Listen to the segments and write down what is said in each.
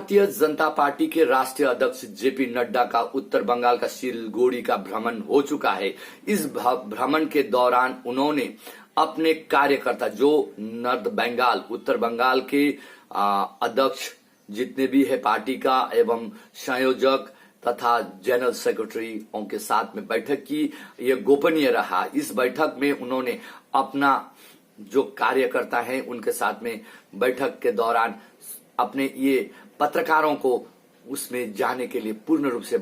Bharatiya Janata party के राष्ट्रीय अध्यक्ष जेपी नड्डा का उत्तर बंगाल का सिलगुड़ी का भ्रमण हो चुका है। इस भ्रमण के दौरान उन्होंने अपने कार्यकर्ता जो नॉर्थ बंगाल उत्तर बंगाल के अध्यक्ष जितने भी है पार्टी का एवं संयोजक तथा जनरल सेक्रेटरी के साथ में बैठक की। ये गोपनीय रहा। इस बैठक में उन्होंने अपना जो कार्यकर्ता हैं उनके साथ में बैठक के दौरान अपने ये पत्रकारों को उसमें जाने के लिए पूर्ण रूप से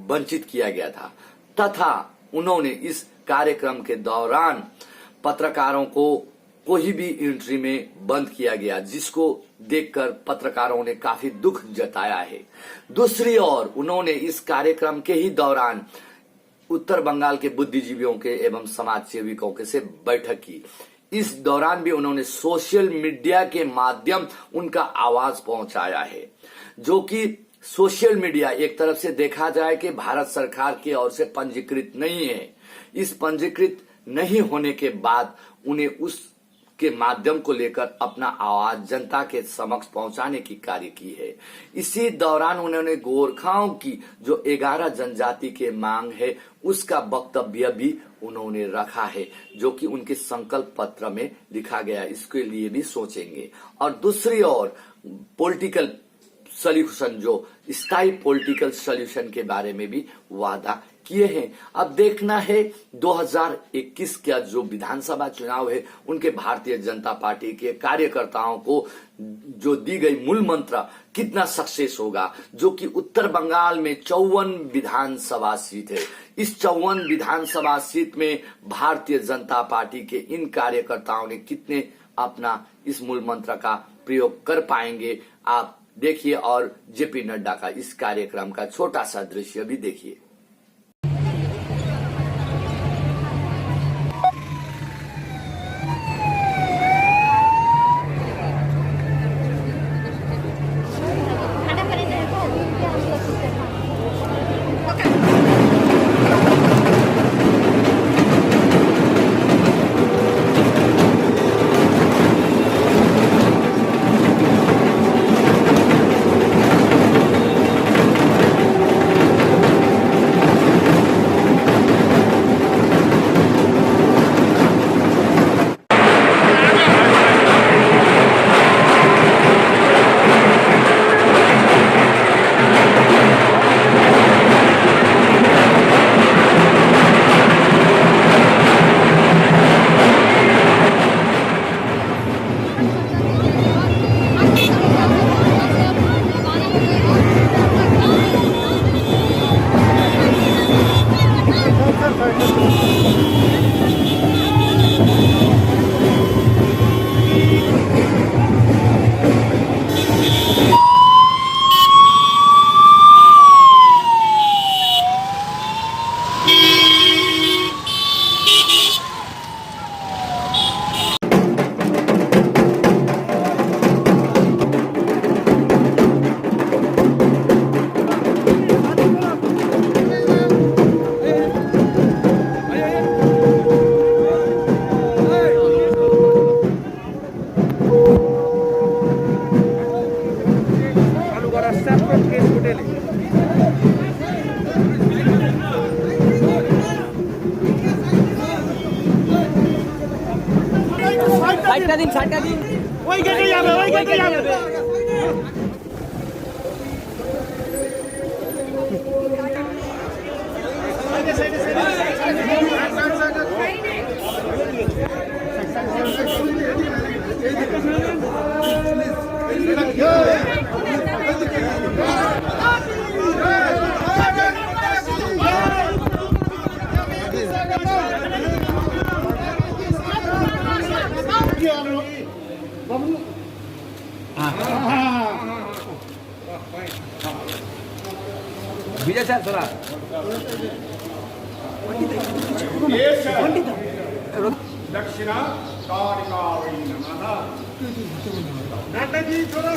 वंचित किया गया था तथा उन्होंने इस कार्यक्रम के दौरान पत्रकारों को कोई भी एंट्री में बंद किया गया, जिसको देखकर पत्रकारों ने काफी दुख जताया है। दूसरी ओर उन्होंने इस कार्यक्रम के ही दौरान उत्तर बंगाल के बुद्धिजीवियों के एवं समाज सेविकों के से बैठक की। इस दौरान भी उन्होंने सोशल मीडिया के माध्यम उनका आवाज पहुंचाया है, जो कि सोशल मीडिया एक तरफ से देखा जाए कि भारत सरकार की ओर से पंजीकृत नहीं है। इस पंजीकृत नहीं होने के बाद उन्हें उसके माध्यम को लेकर अपना आवाज जनता के समक्ष पहुंचाने की कार्य की है। इसी दौरान उन्होंने गोरखाओं की जो 11 जनजाति के मांग है उसका वक्तव्य भी उन्होंने रखा है, जो कि उनके संकल्प पत्र में लिखा गया। इसके लिए भी सोचेंगे। और दूसरी ओर पॉलिटिकल सॉल्यूशन, जो स्थायी पॉलिटिकल सॉल्यूशन के बारे में भी वादा किए हैं। अब देखना है 2021 का जो विधानसभा चुनाव है उनके भारतीय जनता पार्टी के कार्यकर्ताओं को जो दी गई मूल मंत्र कितना सक्सेस होगा, जो कि उत्तर बंगाल में 54 विधानसभा सीट है। इस 54 विधानसभा सीट में भारतीय जनता पार्टी के इन कार्यकर्ताओं ने कितने अपना इस मूल मंत्र का प्रयोग कर पाएंगे, आप देखिए। और जेपी नड्डा का इस कार्यक्रम का छोटा सा दृश्य भी देखिए। সাতটা দিন ওই গেটে যাবে ওই গেটে যাবে विजय सर थोड़ा दक्षिणा कारिकावै नमः। नाटक जी थोड़ा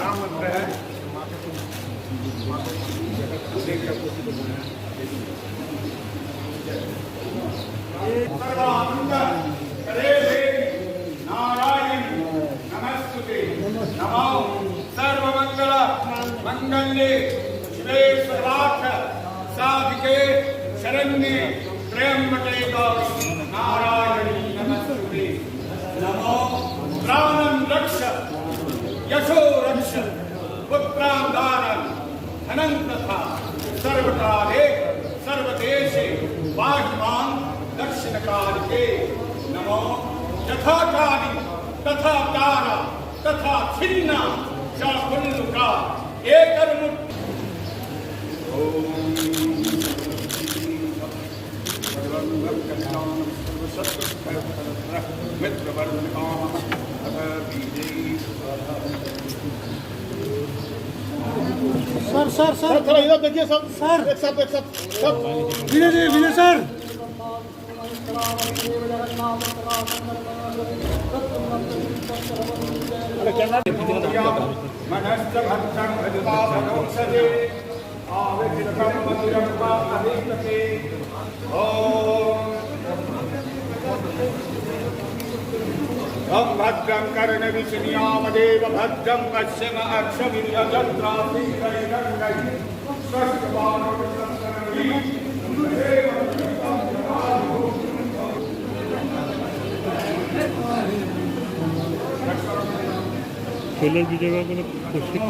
नारायण नमस्ते नमो सर्वमंगल मंगल मंगल्ये शिवे सर्वार्थ साधिके शरण्ये त्र्यंबके गौरी नारायणी नमस्ते। नमो प्राणं रक्ष यशो रक्ष पुत्रां दानं धनं तथा सर्वकाले सर्वदेशे वाहिमां दक्षिणकालिके। नमो यथा काली तथा तारा तथा छिन्ना शाकुल्लुका एकर्मुक्ति। सर थोड़ा इधर देखिए सर एक साथ सब विजय सर मनश्च भक्तं भजता भगवत्सदे आविर्भवं मधुरं वा अभिष्टते। ॐ भद्रं कर्णविषिण्यामदेव भद्रं पश्यम अक्षवीर्यजत्राभिरैरङ्गैः ষোলোর বিজয় কোনো প্রস্তুত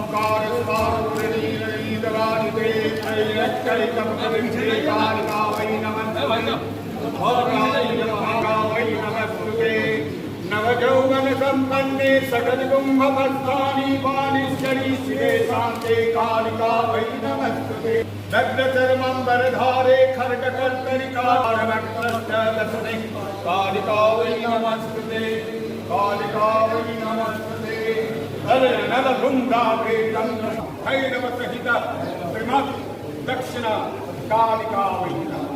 नवजौवन संपन्ने सकल कुंभमस्तानि वाणीश्वरी शिवे शांते कालिका वै नमस्ते। दग्धचर्मंबरधारे खड्गकर्तरिकावक्त्रस्तदसने कालिका वै नमस्ते। कालिका वै नमस्ते। नवभृंगाभेदं भैरवसहित त्रिमत् दक्षिण कालिका वै नमः।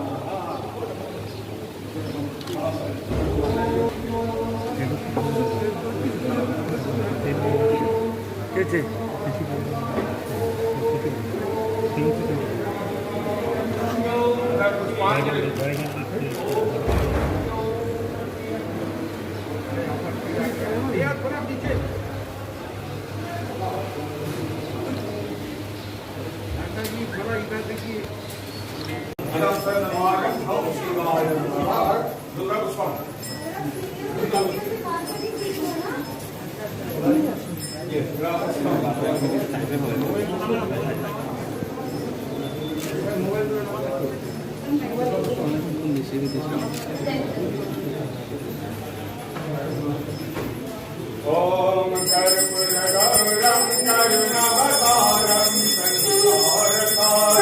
কে ओम कर्पूरगौरं करुणावतारं संहारकारं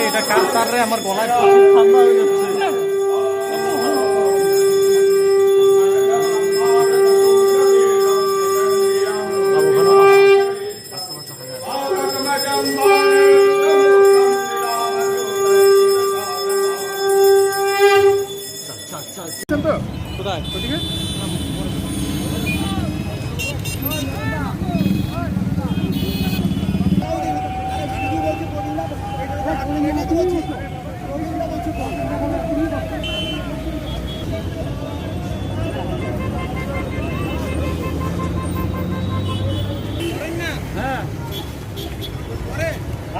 এটা কাজ তার রে আমার গলায় ঠান্ডা হয়ে যাচ্ছে। কোথায় ওদিকে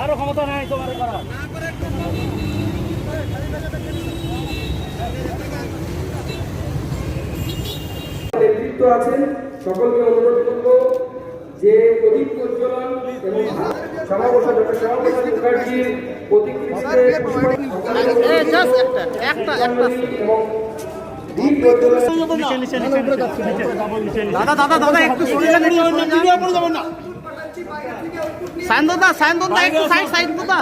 আরো ক্ষমতা নাই তোমার করা নেতৃত্ব আছেন সকলকে অনুরোধ করব যে প্রদীপ প্রজ্বলন এবং সমাবেশন ডক্টর শ্যামাপ্রসাদ মুখার্জির প্রতিকৃতিতে দাদা দাদা দাদা একটু সরিয়ে যাবেন না সায়ন্তন দা একটু সাইড দা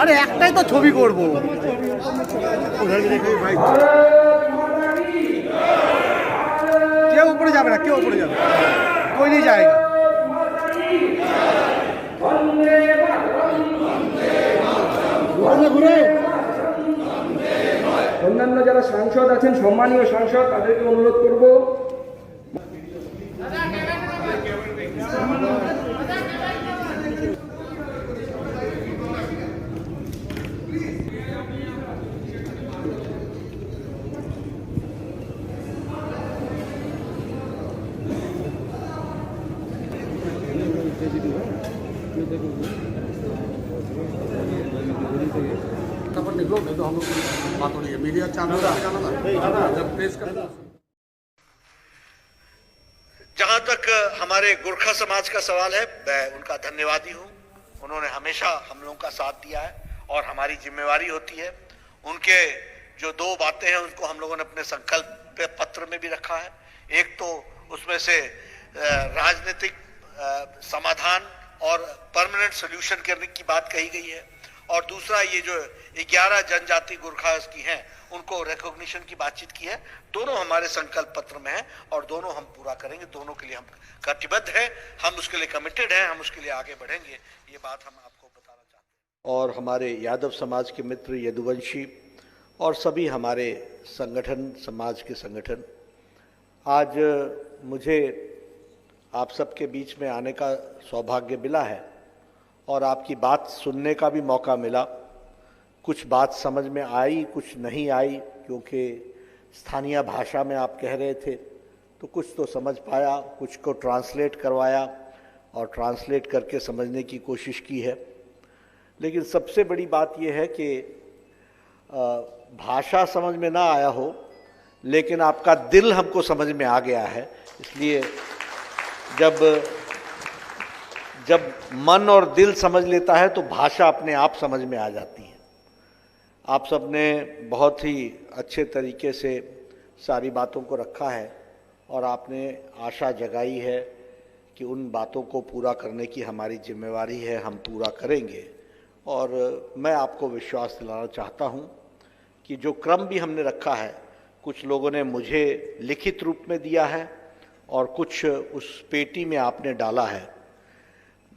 আরে একটাই তো ছবি করবো কেউ উপরে যাবে না তৈরি জায়গা ঘুরে অন্যান্য যারা সাংসদ আছেন, সম্মানীয় সাংসদ, তাদেরকে অনুরোধ করব फटाफट निकलो, नहीं तो हम लोग की बात हो रही है। मीडिया चैनल जाना ना, जब प्रेस करना। जहां तक हमारे गोरखा समाज का सवाल है, मैं उनका धन्यवादी हूं। उन्होंने हमेशा हम लोगों का साथ दिया है और हमारी जिम्मेवारी होती है। उनके जो दो बातें हैं उनको हम लोगों ने अपने संकल्प पत्र में भी रखा है। एक तो उसमें से राजनीतिक समाधान और परमानेंट सोल्यूशन करने की बात कही गई है, और दूसरा ये जो 11 जनजाति गोरखा की हैं उनको रिकॉग्निशन की बातचीत की है। दोनों हमारे संकल्प पत्र में है और दोनों हम पूरा करेंगे। दोनों के लिए हम कटिबद्ध हैं, हम उसके लिए कमिटेड हैं, हम उसके लिए आगे बढ़ेंगे। ये बात हम आपको बताना चाहते हैं। और हमारे यादव समाज के मित्र यदुवंशी और सभी हमारे संगठन, समाज के संगठन, आज मुझे आप सबके बीच में आने का सौभाग्य मिला है और आपकी बात सुनने का भी मौका मिला। कुछ बात समझ में आई, कुछ नहीं आई, क्योंकि स्थानीय भाषा में आप कह रहे थे, तो कुछ तो समझ पाया, कुछ को ट्रांसलेट करवाया और ट्रांसलेट करके समझने की कोशिश की है। लेकिन सबसे बड़ी बात यह है कि भाषा समझ में ना आया हो, लेकिन आपका दिल हमको समझ में आ गया है। इसलिए जब मन और दिल समझ लेता है तो भाषा अपने आप समझ में आ जाती है। आप सबने बहुत ही अच्छे तरीके से सारी बातों को रखा है और आपने आशा जगाई है कि उन बातों को पूरा करने की हमारी जिम्मेवारी है, हम पूरा करेंगे। और मैं आपको विश्वास दिलाना चाहता हूं कि जो क्रम भी हमने रखा है, कुछ लोगों ने मुझे लिखित रूप में दिया है और कुछ उस पेटी में आपने डाला है।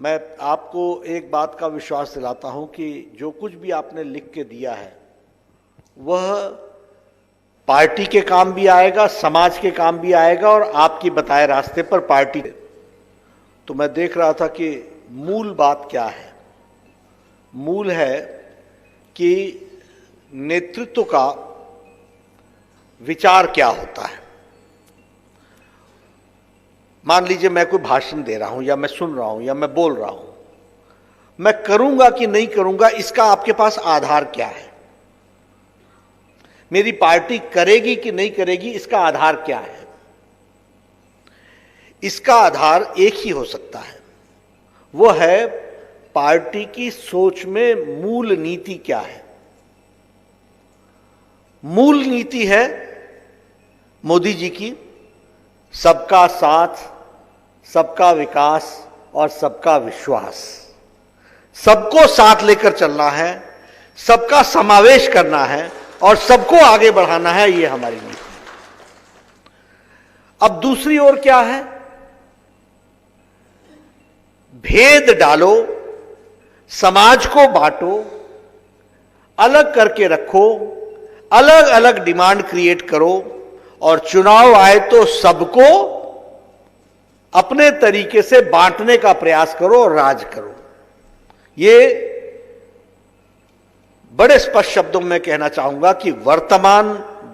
मैं आपको एक बात का विश्वास दिलाता हूं कि जो कुछ भी आपने लिख के दिया है वह पार्टी के काम भी आएगा, समाज के काम भी आएगा और आपकी बताए रास्ते पर पार्टी। तो मैं देख रहा था कि मूल बात क्या है। मूल है कि नेतृत्व का विचार क्या होता है। मान लीजिए मैं कोई भाषण दे रहा हूं या मैं सुन रहा हूं या मैं बोल रहा हूं, मैं करूंगा कि नहीं करूंगा इसका आपके पास आधार क्या है। मेरी पार्टी करेगी कि नहीं करेगी इसका आधार क्या है। इसका आधार एक ही हो सकता है, वो है पार्टी की सोच में मूल नीति क्या है। मूल नीति है मोदी जी की सबका साथ, सबका विकास और सबका विश्वास। सबको साथ लेकर चलना है, सबका समावेश करना है और सबको आगे बढ़ाना है, ये हमारी नीति है। अब दूसरी ओर क्या है? भेद डालो, समाज को बांटो, अलग करके रखो, अलग अलग डिमांड क्रिएट करो और चुनाव आए तो सबको अपने तरीके से बांटने का प्रयास करो और राज करो। ये बड़े स्पष्ट शब्दों में कहना चाहूंगा कि वर्तमान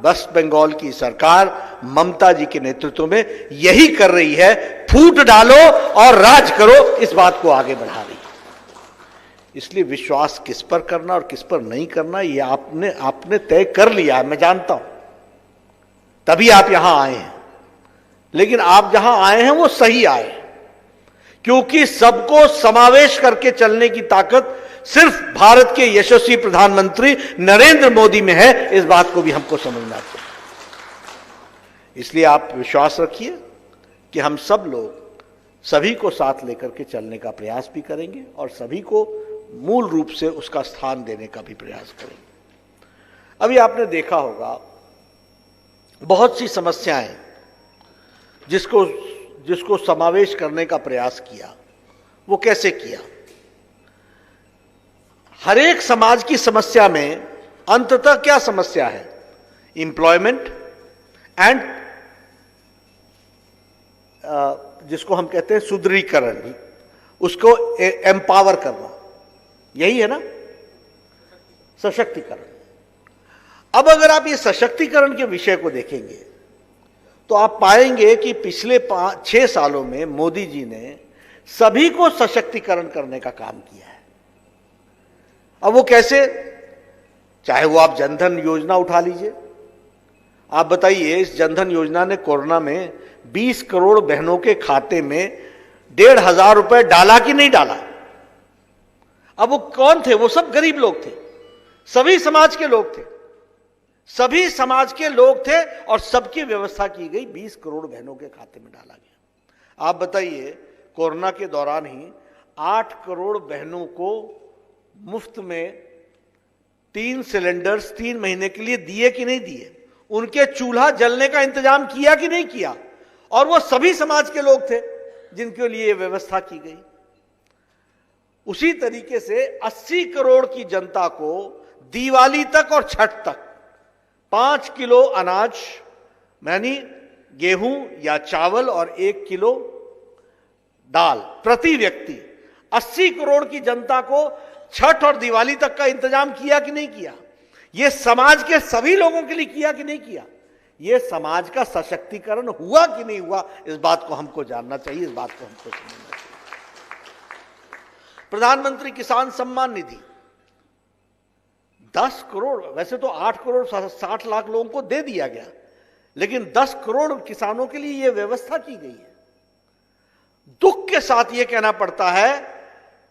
वेस्ट बंगाल की सरकार ममता जी के नेतृत्व में यही कर रही है। फूट डालो और राज करो, इस बात को आगे बढ़ा रही है। इसलिए विश्वास किस पर करना और किस पर नहीं करना ये आपने तय कर लिया है, मैं जानता हूं, तभी आप यहां आए हैं। लेकिन आप जहां आए हैं वो सही आए, क्योंकि सबको समावेश करके चलने की ताकत सिर्फ भारत के यशस्वी प्रधानमंत्री नरेंद्र मोदी में है। इस बात को भी हमको समझना चाहिए। इसलिए आप विश्वास रखिए कि हम सब लोग सभी को साथ लेकर के चलने का प्रयास भी करेंगे और सभी को मूल रूप से उसका स्थान देने का भी प्रयास करेंगे। अभी आपने देखा होगा बहुत सी समस्याएं जिसको समावेश करने का प्रयास किया। वो कैसे किया? हर एक समाज की समस्या में अंततः क्या समस्या है? एम्प्लॉयमेंट एंड जिसको हम कहते हैं सुदृढ़ीकरण, उसको एम्पावर करना, यही है ना सशक्तिकरण। अब अगर आप ये सशक्तिकरण के विषय को देखेंगे तो आप पाएंगे कि पिछले 5-6 सालों में मोदी जी ने सभी को सशक्तिकरण करने का काम किया है। अब वो कैसे, चाहे वो आप जनधन योजना उठा लीजिए, आप बताइए इस जनधन योजना ने कोरोना में 20 करोड़ बहनों के खाते में 1,500 रुपए डाला कि नहीं डाला। अब वो कौन थे, वो सब गरीब लोग थे, सभी समाज के लोग थे, सभी समाज के लोग थे और सबकी व्यवस्था की गई, 20 करोड़ बहनों के खाते में डाला गया। आप बताइए कोरोना के दौरान ही 8 करोड़ बहनों को मुफ्त में 3 सिलेंडर्स 3 महीने के लिए दिए कि नहीं दिए, उनके चूल्हा जलने का इंतजाम किया कि नहीं किया, और वो सभी समाज के लोग थे जिनके लिए व्यवस्था की गई। उसी तरीके से 80 करोड़ की जनता को दिवाली तक और छठ तक 5 किलो अनाज यानी गेहूं या चावल और 1 किलो दाल प्रति व्यक्ति, 80 करोड़ की जनता को छठ और दिवाली तक का इंतजाम किया कि नहीं किया। यह समाज के सभी लोगों के लिए किया कि नहीं किया। यह समाज का सशक्तिकरण हुआ कि नहीं हुआ, इस बात को हमको जानना चाहिए, इस बात को हमको समझना चाहिए। प्रधानमंत्री किसान सम्मान निधि 10 करोड़, वैसे तो 8 करोड़ 60 लाख लोगों को दे दिया गया, लेकिन 10 करोड़ किसानों के लिए यह व्यवस्था की गई है। दुख के साथ यह कहना पड़ता है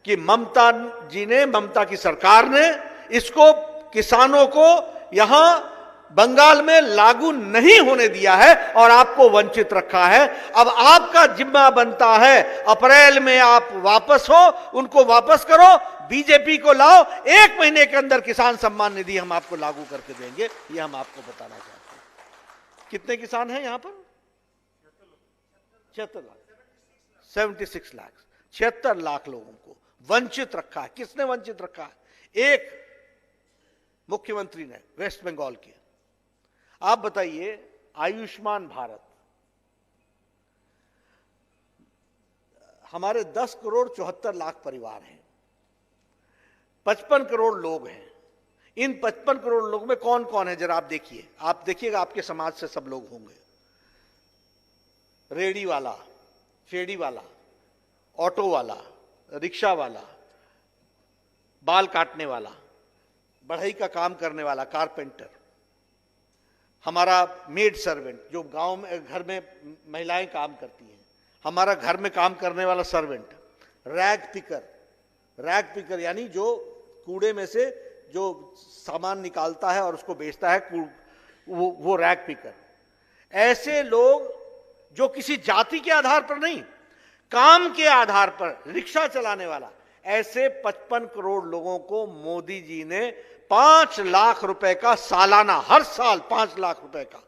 कि ममता जी ने, ममता की सरकार ने इसको किसानों को यहां बंगाल में लागू नहीं होने दिया है और आपको वंचित रखा है। अब आपका जिम्मा बनता है, अप्रैल में आप वापस हो, उनको वापस करो, बीजेपी को लाओ, 1 महीने के अंदर किसान सम्मान निधि हम आपको लागू करके देंगे, ये हम आपको बताना चाहते हैं। कितने किसान हैं यहां पर? 76 लाख, 76 लाख, 76 लाख लोगों को वंचित रखा है। किसने वंचित रखा है? एक मुख्यमंत्री ने, वेस्ट बंगाल के। आप बताइए आयुष्मान भारत, हमारे 10 करोड़ 74 लाख परिवार हैं, 55 करोड़ लोग हैं। इन 55 करोड़ लोगों में कौन कौन है जरा आप देखिए, आप देखिएगा आपके समाज से सब लोग होंगे। रेडी वाला, फेडी वाला, ऑटो वाला, रिक्शा वाला, बाल काटने वाला, बढ़ई का काम करने वाला, कारपेंटर, हमारा मेड सर्वेंट जो गांव में घर में महिलाएं काम करती हैं, हमारा घर में काम करने वाला servant, rag picker, rag picker यानी जो कूड़े में से जो सामान निकालता है और उसको बेचता है, वो रैग पिकर। ऐसे लोग जो किसी जाति के आधार पर नहीं, काम के आधार पर रिक्शा चलाने वाला, ऐसे 55 करोड़ लोगों को मोदी जी ने 5 लाख रुपए का सालाना, हर साल 5 लाख रुपए का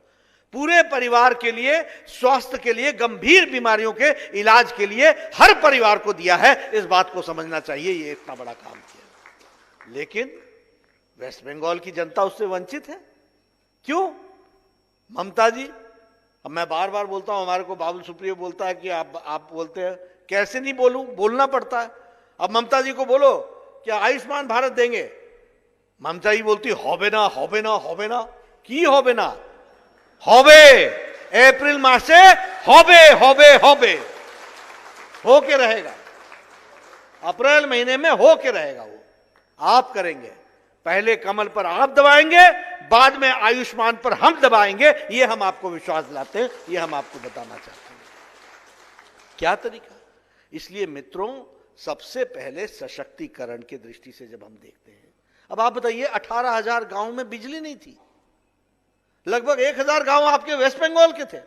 पूरे परिवार के लिए, स्वास्थ्य के लिए, गंभीर बीमारियों के इलाज के लिए हर परिवार को दिया है। इस बात को समझना चाहिए, ये इतना बड़ा काम किया। लेकिन वेस्ट बंगाल की जनता उससे वंचित है। क्यों? ममता जी, अब मैं बार बार बोलता हूं, हमारे को बाबुल सुप्रियो बोलता है कि आप बोलते हैं, कैसे नहीं बोलूं, बोलना पड़ता है। अब ममता जी को बोलो क्या आयुष्मान भारत देंगे, ममता जी बोलती होबे ना, होबे ना, होबे ना, की होबे ना, होबे, अप्रैल मास से होबे होबे होबे हो के रहेगा, अप्रैल महीने में हो के रहेगा। वो आप करेंगे, पहले कमल पर आप दबाएंगे, बाद में आयुष्मान पर हम दबाएंगे, ये हम आपको विश्वास दिलाते हैं, ये हम आपको बताना चाहते हैं क्या तरीका। इसलिए मित्रों, सबसे पहले सशक्तिकरण की दृष्टि से जब हम देखते हैं, अब आप बताइए 18,000 गांव में बिजली नहीं थी, लगभग 1,000 गांव आपके वेस्ट बंगाल के थे,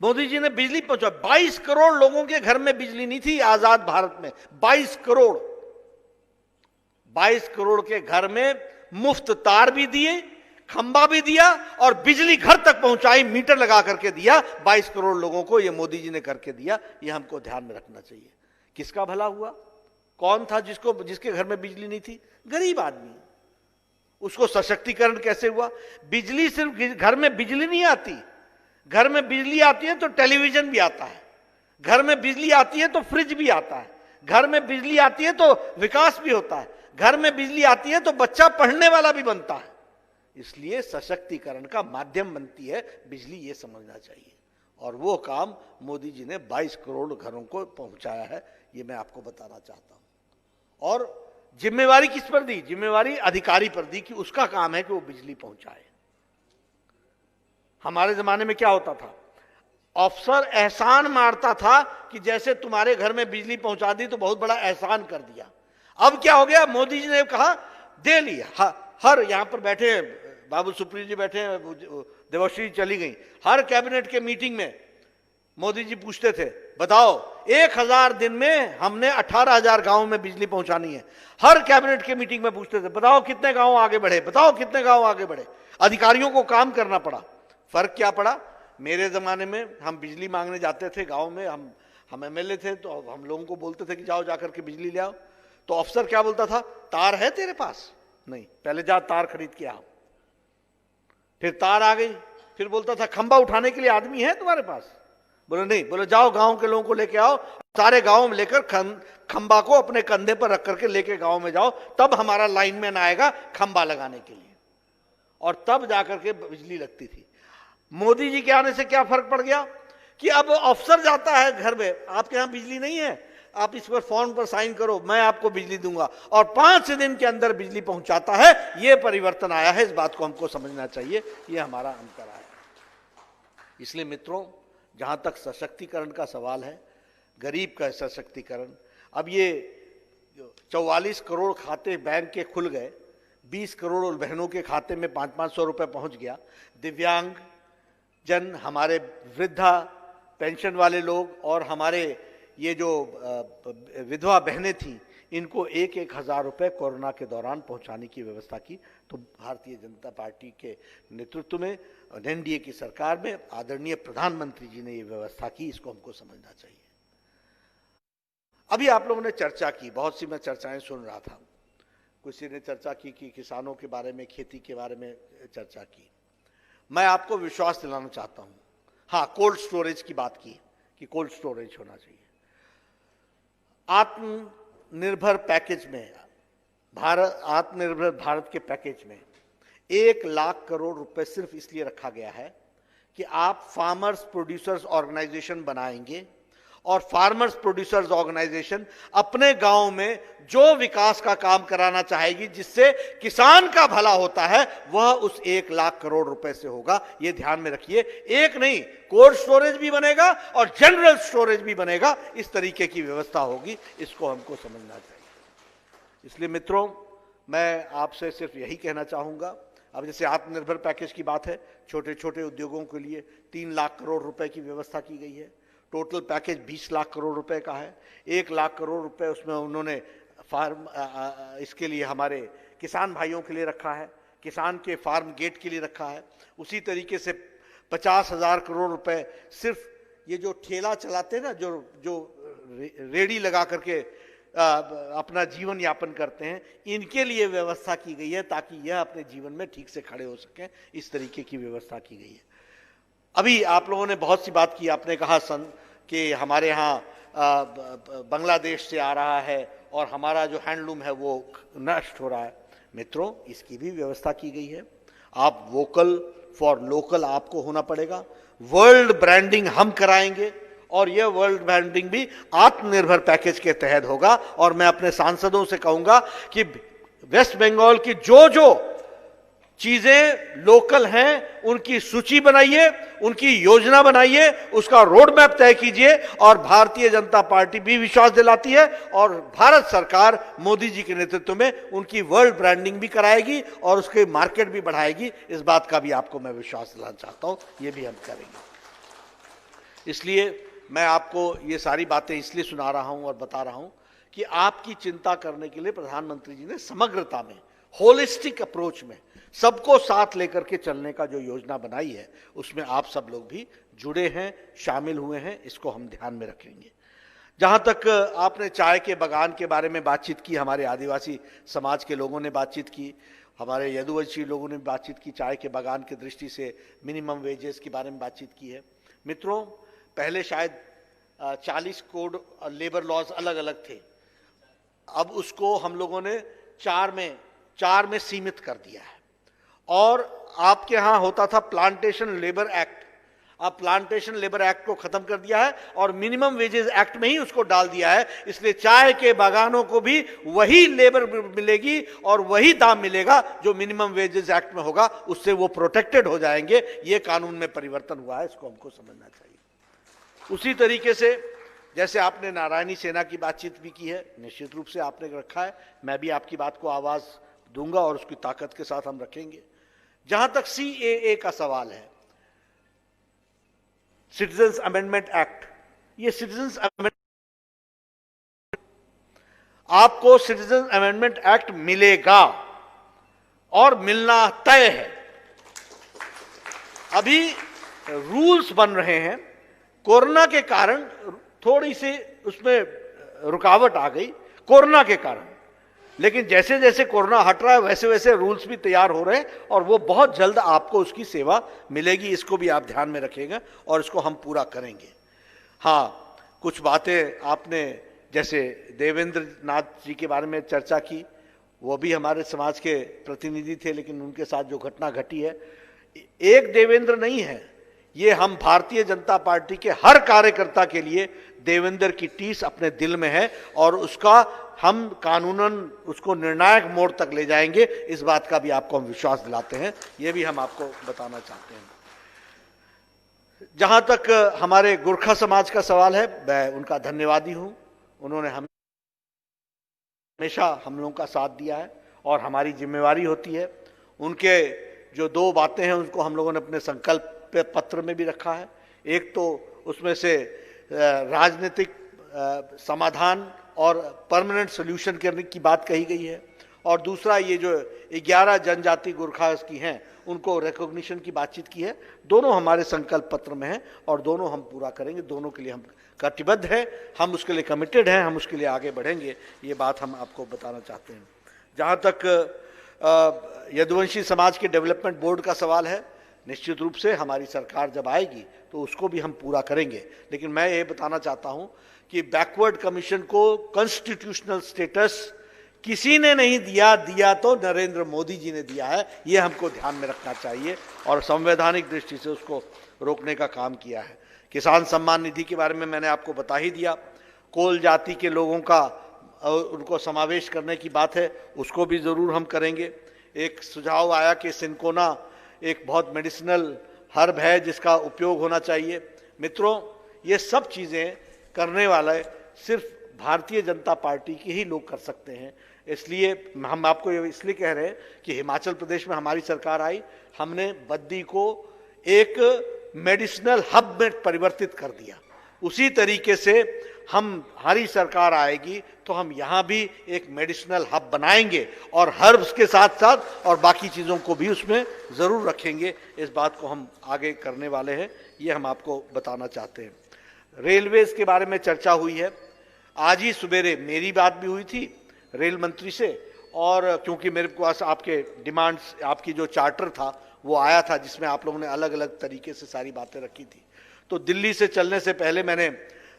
मोदी जी ने बिजली पहुंचा। 22 करोड़ लोगों के घर में बिजली नहीं थी आजाद भारत में, 22 करोड़, 22 करोड़ के घर में मुफ्त तार भी दिए, खंबा भी दिया और बिजली घर तक पहुंचाई, मीटर लगा करके दिया। 22 करोड़ लोगों को ये मोदी जी ने करके दिया, ये हमको ध्यान में रखना चाहिए। किसका भला हुआ? कौन था जिसके घर में बिजली नहीं थी? गरीब आदमी, उसको सशक्तिकरण कैसे हुआ? बिजली सिर्फ घर में बिजली नहीं आती, घर में बिजली आती है तो टेलीविजन भी आता है, घर में बिजली आती है तो फ्रिज भी आता है, घर में बिजली आती है तो विकास भी होता है, घर में बिजली आती है तो बच्चा पढ़ने वाला भी बनता है। इसलिए सशक्तिकरण का माध्यम बनती है बिजली, ये समझना चाहिए। और वो काम मोदी जी ने 22 करोड़ घरों को पहुंचाया है, ये मैं आपको बताना चाहता हूं। और जिम्मेवारी किस पर दी? जिम्मेवारी अधिकारी पर दी कि उसका काम है कि वो बिजली पहुंचाए। हमारे जमाने में क्या होता था? अफसर एहसान मारता था कि जैसे तुम्हारे घर में बिजली पहुंचा दी तो बहुत बड़ा एहसान कर दिया। अब क्या हो गया? मोदी जी ने कहा दे लिया। हर यहां पर बैठे बाबू सुप्रियो जी बैठे हैं, देवश्री चली गई, हर कैबिनेट के मीटिंग में मोदी जी पूछते थे बताओ 1000 दिन में हमने 18,000 गांव में बिजली पहुंचानी है। हर कैबिनेट के मीटिंग में पूछते थे बताओ कितने गांव आगे बढ़े, बताओ कितने गांव आगे बढ़े। अधिकारियों को काम करना पड़ा। फर्क क्या पड़ा? मेरे जमाने में हम बिजली मांगने जाते थे गांव में, हम एमएलए थे तो हम लोगों को बोलते थे कि जाओ जाकर के बिजली ले आओ, तो अफसर क्या बोलता था? तार है तेरे पास? नहीं, पहले जा तार खरीद के आओ। फिर तार आ गई, फिर बोलता था खंबा उठाने के लिए आदमी है तुम्हारे पास? बोले नहीं। बोले जाओ गांव के लोगों को लेके आओ, सारे गांव में लेकर खंबा को अपने कंधे पर रख करके लेके गांव में जाओ, तब हमारा लाइनमैन आएगा खंबा लगाने के लिए, और तब जाकर के बिजली लगती थी। मोदी जी के आने से क्या फर्क पड़ गया कि अब अफसर जाता है घर में, आपके यहां बिजली नहीं है, आप इस पर फॉर्म पर साइन करो, मैं आपको बिजली दूंगा, और 5 दिन के अंदर बिजली पहुंचाता है। यह परिवर्तन आया है, इस बात को हमको समझना चाहिए, यह हमारा अंतर आया। इसलिए मित्रों, जहां तक सशक्तिकरण का सवाल है, गरीब का सशक्तिकरण, अब ये 44 करोड़ खाते बैंक के खुल गए, 20 करोड़ बहनों के खाते में 500-500 रुपए पहुंच गया। दिव्यांग जन, हमारे वृद्धा पेंशन वाले लोग और हमारे ये जो विधवा बहनें थी, इनको 1,000 रुपए कोरोना के दौरान पहुंचाने की व्यवस्था की। तो भारतीय जनता पार्टी के नेतृत्व में एनडीए की सरकार में आदरणीय प्रधानमंत्री जी ने ये व्यवस्था की, इसको हमको समझना चाहिए। अभी आप लोगों ने चर्चा की, बहुत सी मैं चर्चाएं सुन रहा था, किसी ने चर्चा की कि किसानों के बारे में, खेती के बारे में चर्चा की। मैं आपको विश्वास दिलाना चाहता हूं, हाँ, कोल्ड स्टोरेज की बात की कि कोल्ड स्टोरेज होना चाहिए। आत्मनिर्भर पैकेज में, आत्मनिर्भर भारत के पैकेज में 1 लाख करोड़ रुपए सिर्फ इसलिए रखा गया है कि आप फार्मर्स प्रोड्यूसर्स ऑर्गेनाइजेशन बनाएंगे, और फार्मर्स प्रोड्यूसर्स ऑर्गेनाइजेशन अपने गांव में जो विकास का काम कराना चाहेगी, जिससे किसान का भला होता है, वह उस 1 लाख करोड़ रुपए से होगा। यह ध्यान में रखिए। एक नहीं, कोल्ड स्टोरेज भी बनेगा और जनरल स्टोरेज भी बनेगा, इस तरीके की व्यवस्था होगी, इसको हमको समझना चाहिए। इसलिए मित्रों, मैं आपसे सिर्फ यही कहना चाहूंगा, अब जैसे आत्मनिर्भर पैकेज की बात है, छोटे छोटे उद्योगों के लिए 3 लाख करोड़ रुपए की व्यवस्था की गई है। टोटल पैकेज 20 लाख करोड़ रुपए का है। 1 लाख करोड़ रुपए उसमें उन्होंने इसके लिए हमारे किसान भाइयों के लिए रखा है, किसान के फार्म गेट के लिए रखा है। उसी तरीके से 50,000 करोड़ रुपए सिर्फ ये जो ठेला चलाते हैं ना, जो रेडी लगा करके अपना जीवन यापन करते हैं, इनके लिए व्यवस्था की गई है, ताकि यह अपने जीवन में ठीक से खड़े हो सकें। इस तरीके की व्यवस्था की गई है। अभी आप लोगों ने बहुत सी बात की, आपने कहा कि हमारे यहाँ बांग्लादेश से आ रहा है और हमारा जो हैंडलूम है वो नष्ट हो रहा है। मित्रों, इसकी भी व्यवस्था की गई है। आप वोकल फॉर लोकल आपको होना पड़ेगा। वर्ल्ड ब्रांडिंग हम कराएंगे, और यह वर्ल्ड ब्रांडिंग भी आत्मनिर्भर पैकेज के तहत होगा। और मैं अपने सांसदों से कहूंगा कि वेस्ट बंगाल की जो जो चीजें लोकल हैं, उनकी सूची बनाइए, उनकी योजना बनाइए, उसका रोड मैप तय कीजिए। और भारतीय जनता पार्टी भी विश्वास दिलाती है, और भारत सरकार मोदी जी के नेतृत्व में उनकी वर्ल्ड ब्रांडिंग भी कराएगी और उसके मार्केट भी बढ़ाएगी। इस बात का भी आपको मैं विश्वास दिलाना चाहता हूं, ये भी हम करेंगे। इसलिए मैं आपको ये सारी बातें इसलिए सुना रहा हूं और बता रहा हूं कि आपकी चिंता करने के लिए प्रधानमंत्री जी ने समग्रता में, होलिस्टिक अप्रोच में, सबको साथ लेकर के चलने का जो योजना बनाई है, उसमें आप सब लोग भी जुड़े हैं, शामिल हुए हैं। इसको हम ध्यान में रखेंगे। जहां तक आपने चाय के बागान के बारे में बातचीत की, हमारे आदिवासी समाज के लोगों ने बातचीत की, हमारे यदुवंशी लोगों ने बातचीत की, चाय के बागान की दृष्टि से मिनिमम वेजेस के बारे में बातचीत की है। मित्रों, पहले शायद 40 कोड लेबर लॉज अलग अलग थे, अब उसको हम लोगों ने चार में सीमित कर दिया है। और आपके यहां होता था प्लांटेशन लेबर एक्ट, अब प्लांटेशन लेबर एक्ट को खत्म कर दिया है और मिनिमम वेजेस एक्ट में ही उसको डाल दिया है। इसलिए चाय के बागानों को भी वही लेबर मिलेगी और वही दाम मिलेगा जो मिनिमम वेजेस एक्ट में होगा, उससे वो प्रोटेक्टेड हो जाएंगे। ये कानून में परिवर्तन हुआ है, इसको हमको समझना चाहिए। उसी तरीके से जैसे आपने नारायणी सेना की बातचीत भी की है, निश्चित रूप से आपने रखा है, मैं भी आपकी बात को आवाज दूंगा और उसकी ताकत के साथ हम रखेंगे। जहां तक CAA का सवाल है, सिटीजन्स अमेंडमेंट एक्ट, ये सिटीजन्स अमेंडमेंट, आपको सिटीजन अमेंडमेंट एक्ट मिलेगा और मिलना तय है। अभी रूल्स बन रहे हैं, कोरोना के कारण थोड़ी सी उसमें रुकावट आ गई कोरोना के कारण, लेकिन जैसे जैसे कोरोना हट रहा है वैसे वैसे रूल्स भी तैयार हो रहे हैं और वो बहुत जल्द आपको उसकी सेवा मिलेगी। इसको भी आप ध्यान में रखिएगा और इसको हम पूरा करेंगे। हाँ, कुछ बातें आपने जैसे देवेंद्र नाथ जी के बारे में चर्चा की, वो भी हमारे समाज के प्रतिनिधि थे, लेकिन उनके साथ जो घटना घटी है, एक देवेंद्र नहीं है, ये हम भारतीय जनता पार्टी के हर कार्यकर्ता के लिए देवेंद्र की टीस अपने दिल में है और उसका हम कानूनन उसको निर्णायक मोड़ तक ले जाएंगे। इस बात का भी आपको हम विश्वास दिलाते हैं, ये भी हम आपको बताना चाहते हैं। जहां तक हमारे गोरखा समाज का सवाल है, मैं उनका धन्यवादी हूं। उन्होंने हमेशा हम लोगों का साथ दिया है और हमारी जिम्मेवारी होती है। उनके जो 2 बातें हैं उनको हम लोगों ने अपने संकल्प पत्र में भी रखा है। एक तो उसमें से राजनीतिक समाधान और परमानेंट सॉल्यूशन करने की बात कही गई है, और दूसरा ये जो 11 जनजाति गोरखा की हैं उनको रिकॉग्निशन की बातचीत की है। दोनों हमारे संकल्प पत्र में है और दोनों हम पूरा करेंगे, दोनों के लिए हम कटिबद्ध हैं, हम उसके लिए कमिटेड हैं, हम उसके लिए आगे बढ़ेंगे। ये बात हम आपको बताना चाहते हैं। जहाँ तक यदुवंशी समाज के डेवलपमेंट बोर्ड का सवाल है, निश्चित रूप से हमारी सरकार जब आएगी तो उसको भी हम पूरा करेंगे। लेकिन मैं ये बताना चाहता हूं कि बैकवर्ड कमीशन को कॉन्स्टिट्यूशनल स्टेटस किसी ने नहीं दिया तो नरेंद्र मोदी जी ने दिया है, ये हमको ध्यान में रखना चाहिए और संवैधानिक दृष्टि से उसको रोकने का काम किया है। किसान सम्मान निधि के बारे में मैंने आपको बता ही दिया। कोल जाति के लोगों का उनको समावेश करने की बात है, उसको भी जरूर हम करेंगे। एक सुझाव आया कि सिंकोना एक बहुत मेडिसिनल हर्ब है जिसका उपयोग होना चाहिए। मित्रों, ये सब चीज़ें करने वाले सिर्फ भारतीय जनता पार्टी के ही लोग कर सकते हैं। इसलिए हम आपको ये इसलिए कह रहे हैं कि हिमाचल प्रदेश में हमारी सरकार आई, हमने बद्दी को एक मेडिसिनल हब में परिवर्तित कर दिया। उसी तरीके से हमारी सरकार आएगी तो हम यहाँ भी एक मेडिसिनल हब बनाएंगे और हर्ब्स के साथ साथ और बाकी चीज़ों को भी उसमें ज़रूर रखेंगे। इस बात को हम आगे करने वाले हैं, ये हम आपको बताना चाहते हैं। रेलवेज के बारे में चर्चा हुई है। आज ही सवेरे मेरी बात भी हुई थी रेल मंत्री से, और क्योंकि मेरे पास आपके डिमांड्स, आपकी जो चार्टर था वो आया था जिसमें आप लोगों ने अलग अलग तरीके से सारी बातें रखी थी, तो दिल्ली से चलने से पहले मैंने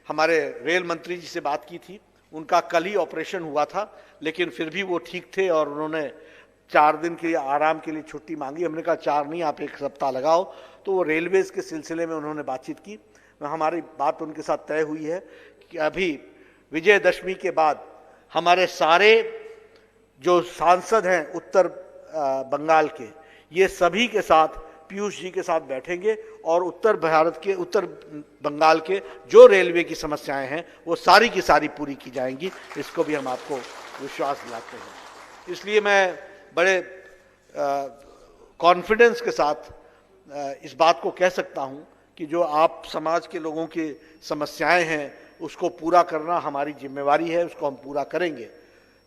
हमारे रेल मंत्री जी से बात की थी। उनका कल ही ऑपरेशन हुआ था, लेकिन फिर भी वो ठीक थे और उन्होंने 4 दिन के लिए आराम के लिए छुट्टी मांगी। हमने कहा 4 नहीं, आप 1 सप्ताह लगाओ। तो वो रेलवेज के सिलसिले में उन्होंने बातचीत की। हमारी बात उनके साथ तय हुई है कि अभी विजयदशमी के बाद हमारे सारे जो सांसद हैं उत्तर बंगाल के, ये सभी के साथ पीयूष जी के साथ बैठेंगे और उत्तर बंगाल के जो रेलवे की समस्याएं हैं वो सारी की सारी पूरी की जाएंगी। इसको भी हम आपको विश्वास दिलाते हैं। इसलिए मैं बड़े कॉन्फिडेंस के साथ इस बात को कह सकता हूं कि जो आप समाज के लोगों की समस्याएं हैं उसको पूरा करना हमारी जिम्मेवारी है, उसको हम पूरा करेंगे।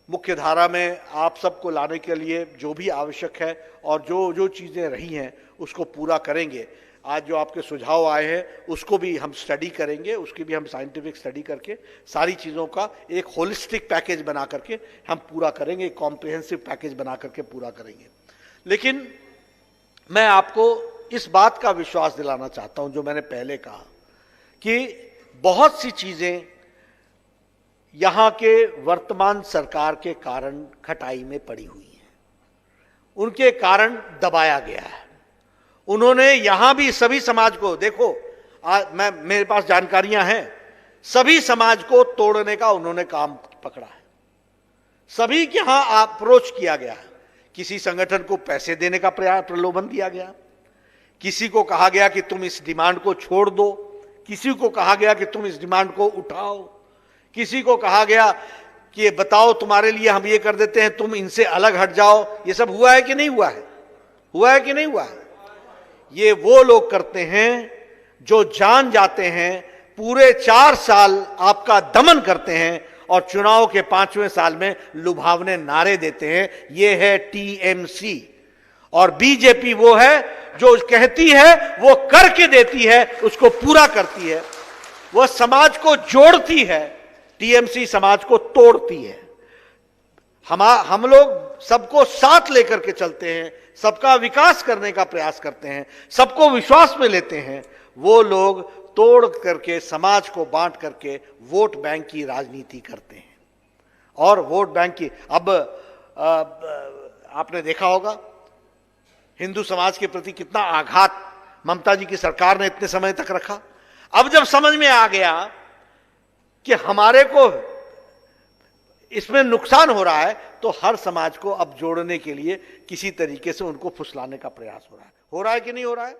मुख्य धारा में आप सबको लाने के लिए जो भी आवश्यक है और जो जो चीज़ें रही हैं उसको पूरा करेंगे। आज जो आपके सुझाव आए हैं उसको भी हम स्टडी करेंगे, उसकी भी हम साइंटिफिक स्टडी करके सारी चीज़ों का एक होलिस्टिक पैकेज बना करके हम पूरा करेंगे, कॉम्प्रिहेंसिव पैकेज बना करके पूरा करेंगे। लेकिन मैं आपको इस बात का विश्वास दिलाना चाहता हूं, जो मैंने पहले कहा कि बहुत सी चीजें यहां के वर्तमान सरकार के कारण खटाई में पड़ी हुई हैं, उनके कारण दबाया गया है। उन्होंने यहां भी सभी समाज को, देखो मेरे पास जानकारियां हैं, सभी समाज को तोड़ने का उन्होंने काम पकड़ा है। सभी के यहां अप्रोच किया गया है। किसी संगठन को पैसे देने का प्रलोभन दिया गया, किसी को कहा गया कि तुम इस डिमांड को छोड़ दो, किसी को कहा गया कि तुम इस डिमांड को उठाओ, किसी को कहा गया कि बताओ तुम्हारे लिए हम ये कर देते हैं, तुम इनसे अलग हट जाओ। ये सब हुआ है कि नहीं हुआ है? हुआ है कि नहीं हुआ है? ये वो लोग करते हैं जो जान जाते हैं, पूरे 4 साल आपका दमन करते हैं और चुनाव के 5वें साल में लुभावने नारे देते हैं। ये है टीएमसी। और बीजेपी वो है जो कहती है वो करके देती है, उसको पूरा करती है। वह समाज को जोड़ती है, टीएमसी समाज को तोड़ती है। हम लोग सबको साथ लेकर के चलते हैं, सबका विकास करने का प्रयास करते हैं, सबको विश्वास में लेते हैं। वो लोग तोड़ करके, समाज को बांट करके वोट बैंक की राजनीति करते हैं। और वोट बैंक की अब आपने देखा होगा हिंदू समाज के प्रति कितना आघात ममता जी की सरकार ने इतने समय तक रखा। अब जब समझ में आ गया कि हमारे को इसमें नुकसान हो रहा है, तो हर समाज को अब जोड़ने के लिए किसी तरीके से उनको फुसलाने का प्रयास हो रहा है कि नहीं हो रहा है?